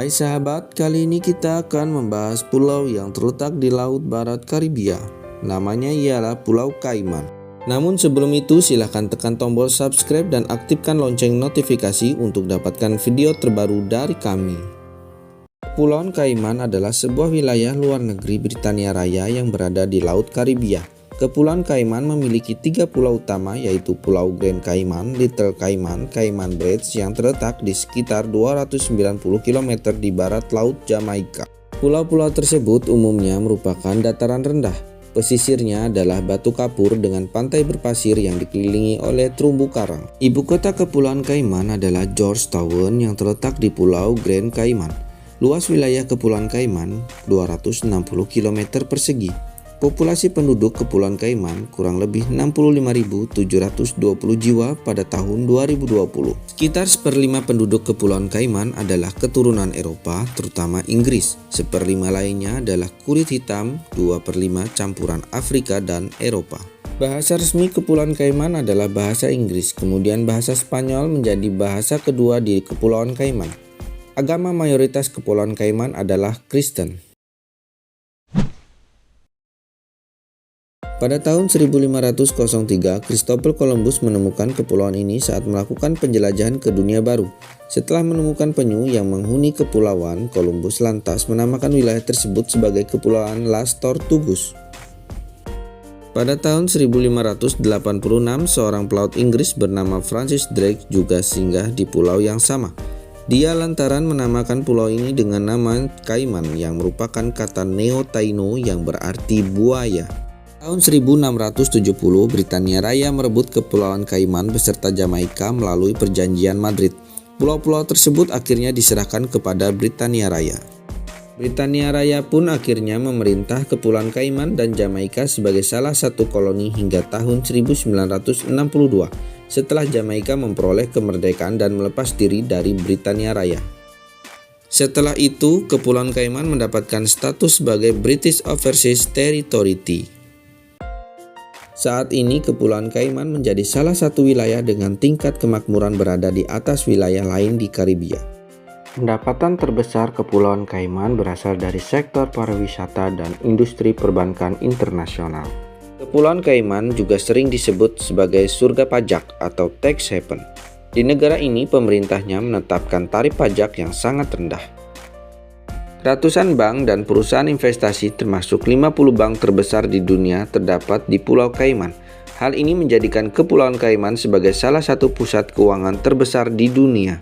Hai sahabat, kali ini kita akan membahas pulau yang terletak di Laut Barat Karibia. Namanya ialah Pulau Cayman. Namun sebelum itu silahkan tekan tombol subscribe dan aktifkan lonceng notifikasi untuk dapatkan video terbaru dari kami. Pulau Cayman adalah sebuah wilayah luar negeri Britania Raya yang berada di Laut Karibia. Kepulauan Cayman memiliki 3 pulau utama, yaitu Pulau Grand Cayman, Little Cayman, Cayman Brads yang terletak di sekitar 290 km di barat Laut Jamaika. Pulau-pulau tersebut umumnya merupakan dataran rendah. Pesisirnya adalah batu kapur dengan pantai berpasir yang dikelilingi oleh terumbu karang. Ibu kota Kepulauan Cayman adalah Georgetown yang terletak di Pulau Grand Cayman. Luas wilayah Kepulauan Cayman 260 km persegi. Populasi penduduk Kepulauan Cayman kurang lebih 65.720 jiwa pada tahun 2020. Sekitar 1/5 penduduk Kepulauan Cayman adalah keturunan Eropa, terutama Inggris. 1/5 lainnya adalah kulit hitam, 2/5 campuran Afrika dan Eropa. Bahasa resmi Kepulauan Cayman adalah bahasa Inggris, kemudian bahasa Spanyol menjadi bahasa kedua di Kepulauan Cayman. Agama mayoritas Kepulauan Cayman adalah Kristen. Pada tahun 1503, Christopher Columbus menemukan kepulauan ini saat melakukan penjelajahan ke dunia baru. Setelah menemukan penyu yang menghuni kepulauan, Columbus lantas menamakan wilayah tersebut sebagai Kepulauan Las Tortugas. Pada tahun 1586, seorang pelaut Inggris bernama Francis Drake juga singgah di pulau yang sama. Dia lantaran menamakan pulau ini dengan nama Cayman yang merupakan kata Neo-Taino yang berarti buaya. Tahun 1670, Britania Raya merebut Kepulauan Cayman beserta Jamaika melalui Perjanjian Madrid. Pulau-pulau tersebut akhirnya diserahkan kepada Britania Raya. Britania Raya pun akhirnya memerintah Kepulauan Cayman dan Jamaika sebagai salah satu koloni hingga tahun 1962, setelah Jamaika memperoleh kemerdekaan dan melepas diri dari Britania Raya. Setelah itu, Kepulauan Cayman mendapatkan status sebagai British Overseas Territory. Saat ini Kepulauan Cayman menjadi salah satu wilayah dengan tingkat kemakmuran berada di atas wilayah lain di Karibia. Pendapatan terbesar Kepulauan Cayman berasal dari sektor pariwisata dan industri perbankan internasional. Kepulauan Cayman juga sering disebut sebagai surga pajak atau tax haven. Di negara ini pemerintahnya menetapkan tarif pajak yang sangat rendah. Ratusan bank dan perusahaan investasi termasuk 50 bank terbesar di dunia terdapat di Pulau Cayman. Hal ini menjadikan Kepulauan Cayman sebagai salah satu pusat keuangan terbesar di dunia.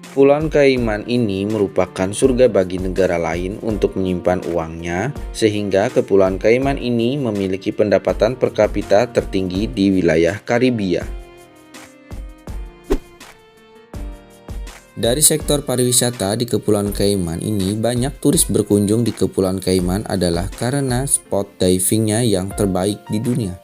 Kepulauan Cayman ini merupakan surga bagi negara lain untuk menyimpan uangnya, sehingga Kepulauan Cayman ini memiliki pendapatan per kapita tertinggi di wilayah Karibia. Dari sektor pariwisata di Kepulauan Cayman ini, banyak turis berkunjung di Kepulauan Cayman adalah karena spot divingnya yang terbaik di dunia.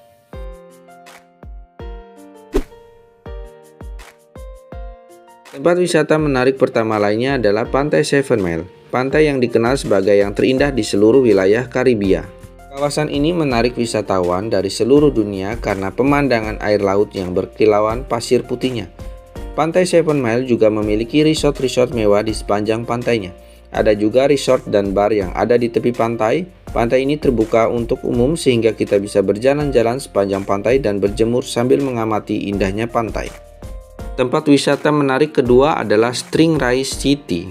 Tempat wisata menarik pertama lainnya adalah Pantai 7 Mile, pantai yang dikenal sebagai yang terindah di seluruh wilayah Karibia. Kawasan ini menarik wisatawan dari seluruh dunia karena pemandangan air laut yang berkilauan pasir putihnya. Pantai 7 Mile juga memiliki resort-resort mewah di sepanjang pantainya. Ada juga resort dan bar yang ada di tepi pantai. Pantai ini terbuka untuk umum sehingga kita bisa berjalan-jalan sepanjang pantai dan berjemur sambil mengamati indahnya pantai. Tempat wisata menarik kedua adalah Stingray City.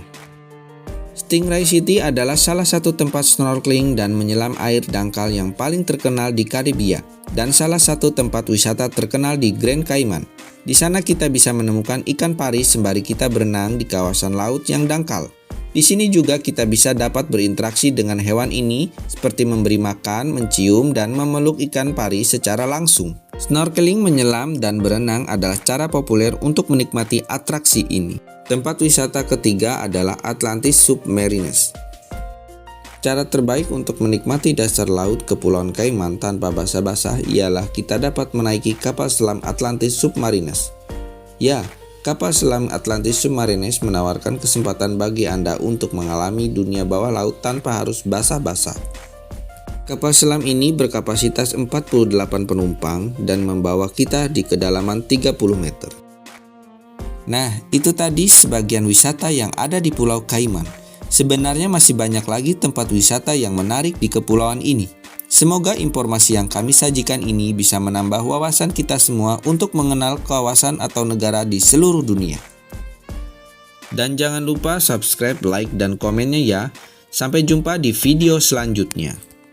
Stingray City adalah salah satu tempat snorkeling dan menyelam air dangkal yang paling terkenal di Karibia dan salah satu tempat wisata terkenal di Grand Cayman. Di sana kita bisa menemukan ikan pari sembari kita berenang di kawasan laut yang dangkal. Di sini juga kita bisa dapat berinteraksi dengan hewan ini seperti memberi makan, mencium, dan memeluk ikan pari secara langsung. Snorkeling, menyelam, dan berenang adalah cara populer untuk menikmati atraksi ini. Tempat wisata ketiga adalah Atlantis Submarines. Cara terbaik untuk menikmati dasar laut Kepulauan Cayman tanpa basah-basah ialah kita dapat menaiki kapal selam Atlantis Submarines. Ya, kapal selam Atlantis Submarines menawarkan kesempatan bagi Anda untuk mengalami dunia bawah laut tanpa harus basah-basah. Kapal selam ini berkapasitas 48 penumpang dan membawa kita di kedalaman 30 meter. Nah, itu tadi sebagian wisata yang ada di Pulau Cayman. Sebenarnya masih banyak lagi tempat wisata yang menarik di kepulauan ini. Semoga informasi yang kami sajikan ini bisa menambah wawasan kita semua untuk mengenal kawasan atau negara di seluruh dunia. Dan jangan lupa subscribe, like, dan komennya ya. Sampai jumpa di video selanjutnya.